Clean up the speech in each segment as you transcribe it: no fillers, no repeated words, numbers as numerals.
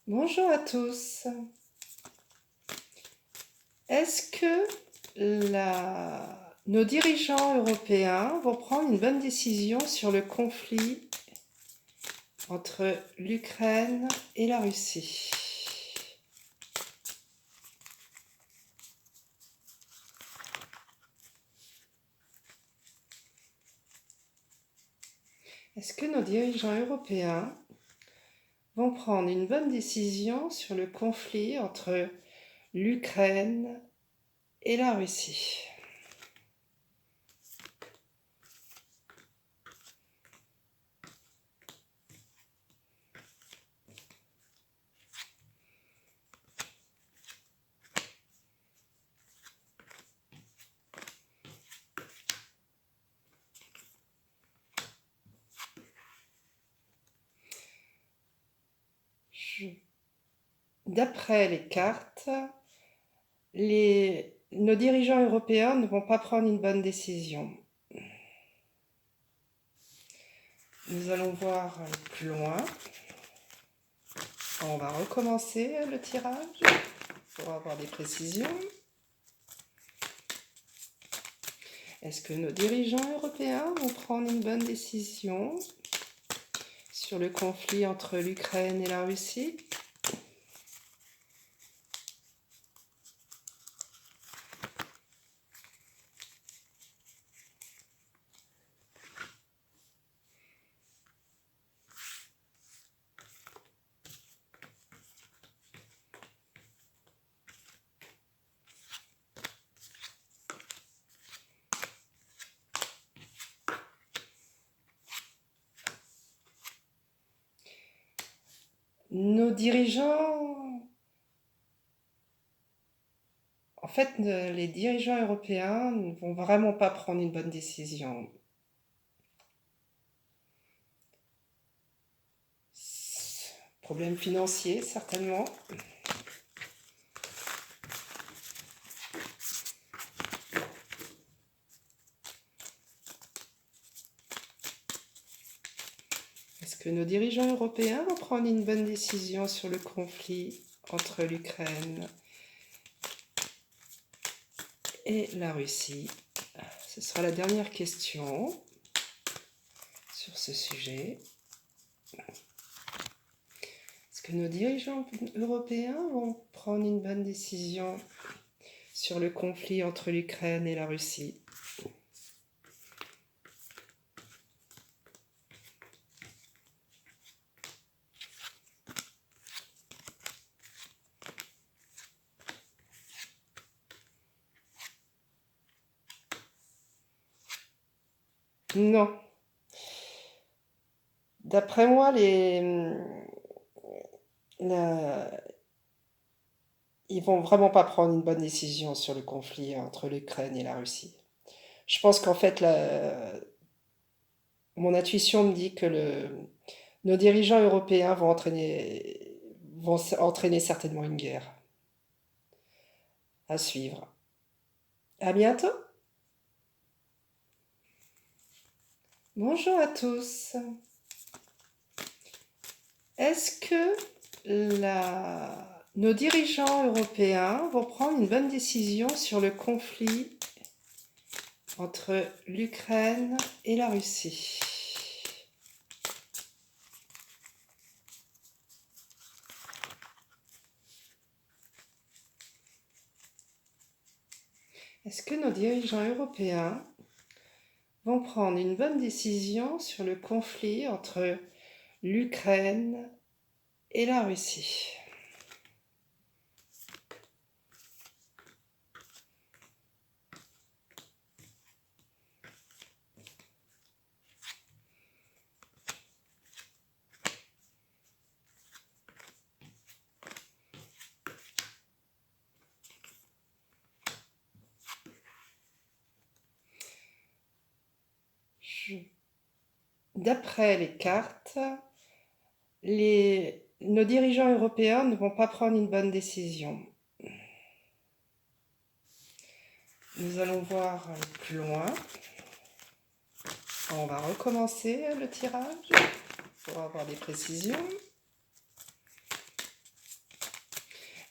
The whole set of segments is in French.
Bonjour à tous. Est-ce que nos dirigeants européens vont prendre une bonne décision sur le conflit entre l'Ukraine et la Russie? Est-ce que nos dirigeants européens vont prendre une bonne décision sur le conflit entre l'Ukraine et la Russie? D'après les cartes, nos dirigeants européens ne vont pas prendre une bonne décision. Nous allons voir plus loin. On va recommencer le tirage pour avoir des précisions. Est-ce que nos dirigeants européens vont prendre une bonne décision sur le conflit entre l'Ukraine et la Russie? Nos dirigeants, en fait, les dirigeants européens ne vont vraiment pas prendre une bonne décision. Problème financier, certainement. Est-ce que nos dirigeants européens vont prendre une bonne décision sur le conflit entre l'Ukraine et la Russie? Ce sera la dernière question sur ce sujet. Est-ce que nos dirigeants européens vont prendre une bonne décision sur le conflit entre l'Ukraine et la Russie? Non. D'après moi, ils vont vraiment pas prendre une bonne décision sur le conflit entre l'Ukraine et la Russie. Je pense qu'en fait, mon intuition me dit que nos dirigeants européens vont entraîner certainement une guerre. À suivre. À bientôt. Bonjour à tous. Est-ce que nos dirigeants européens vont prendre une bonne décision sur le conflit entre l'Ukraine et la Russie? Est-ce que nos dirigeants européens vont prendre une bonne décision sur le conflit entre l'Ukraine et la Russie? D'après les cartes, nos dirigeants européens ne vont pas prendre une bonne décision. Nous allons voir plus loin. On va recommencer le tirage pour avoir des précisions.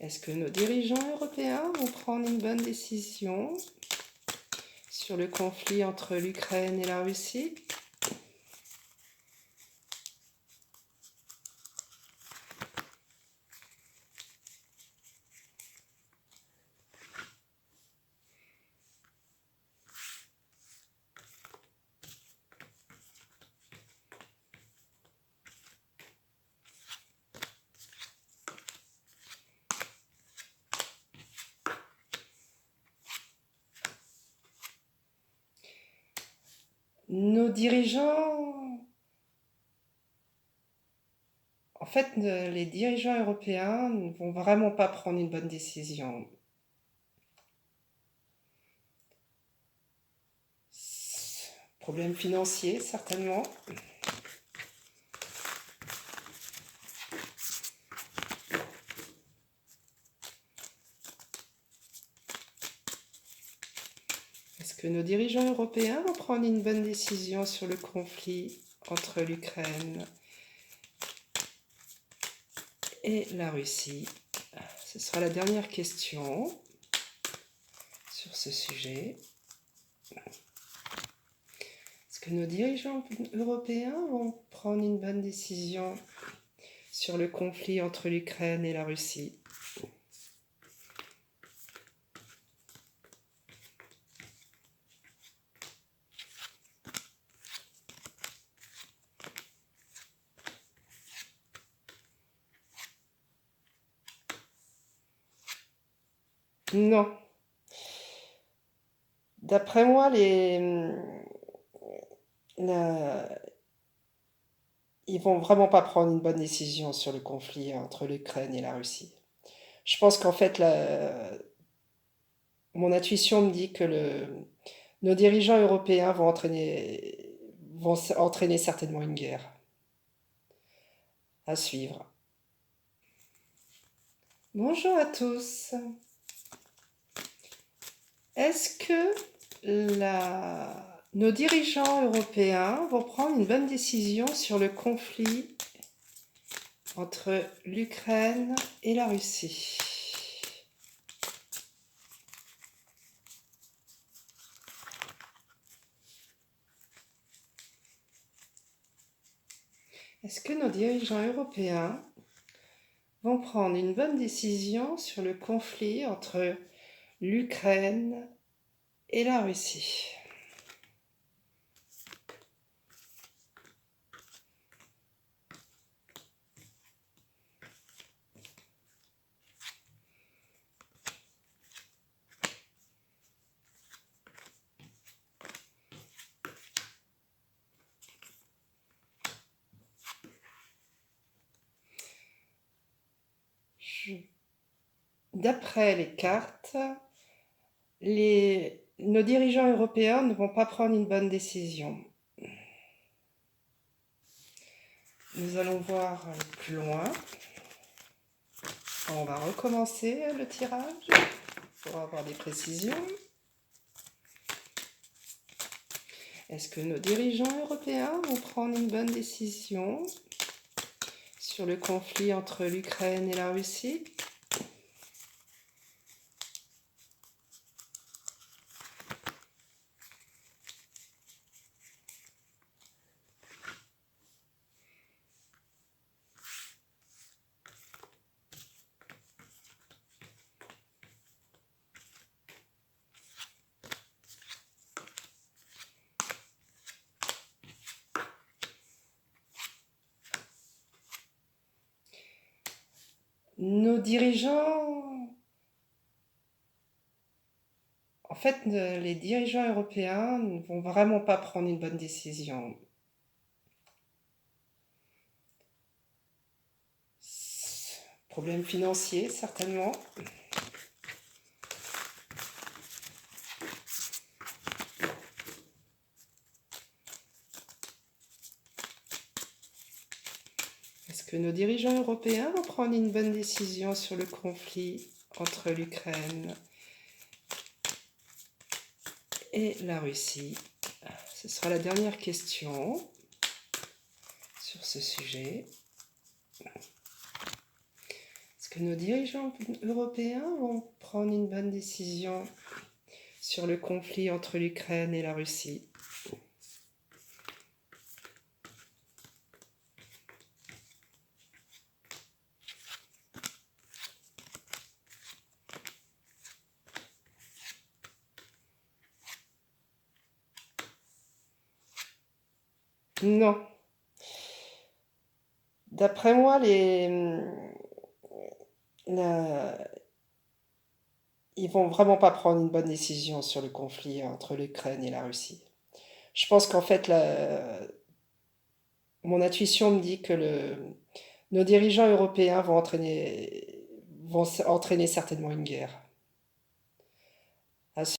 Est-ce que nos dirigeants européens vont prendre une bonne décision sur le conflit entre l'Ukraine et la Russie? Nos dirigeants, en fait, les dirigeants européens ne vont vraiment pas prendre une bonne décision. Problème financier, certainement. Est-ce que nos dirigeants européens vont prendre une bonne décision sur le conflit entre l'Ukraine et la Russie? Ce sera la dernière question sur ce sujet. Est-ce que nos dirigeants européens vont prendre une bonne décision sur le conflit entre l'Ukraine et la Russie? Non. D'après moi, ils vont vraiment pas prendre une bonne décision sur le conflit entre l'Ukraine et la Russie. Je pense qu'en fait, mon intuition me dit que nos dirigeants européens vont entraîner certainement une guerre à suivre. Bonjour à tous. Est-ce que nos dirigeants européens vont prendre une bonne décision sur le conflit entre l'Ukraine et la Russie? Est-ce que nos dirigeants européens vont prendre une bonne décision sur le conflit entre l'Ukraine et la Russie? D'après les cartes, nos dirigeants européens ne vont pas prendre une bonne décision. Nous allons voir plus loin. On va recommencer le tirage pour avoir des précisions. Est-ce que nos dirigeants européens vont prendre une bonne décision sur le conflit entre l'Ukraine et la Russie? Nos dirigeants, en fait, les dirigeants européens ne vont vraiment pas prendre une bonne décision. Problème financier, certainement. Est-ce que nos dirigeants européens vont prendre une bonne décision sur le conflit entre l'Ukraine et la Russie? Ce sera la dernière question sur ce sujet. Est-ce que nos dirigeants européens vont prendre une bonne décision sur le conflit entre l'Ukraine et la Russie? Non. D'après moi, la- ils vont vraiment pas prendre une bonne décision sur le conflit entre l'Ukraine et la Russie. Je pense qu'en fait, mon intuition me dit que nos dirigeants européens vont entraîner certainement une guerre.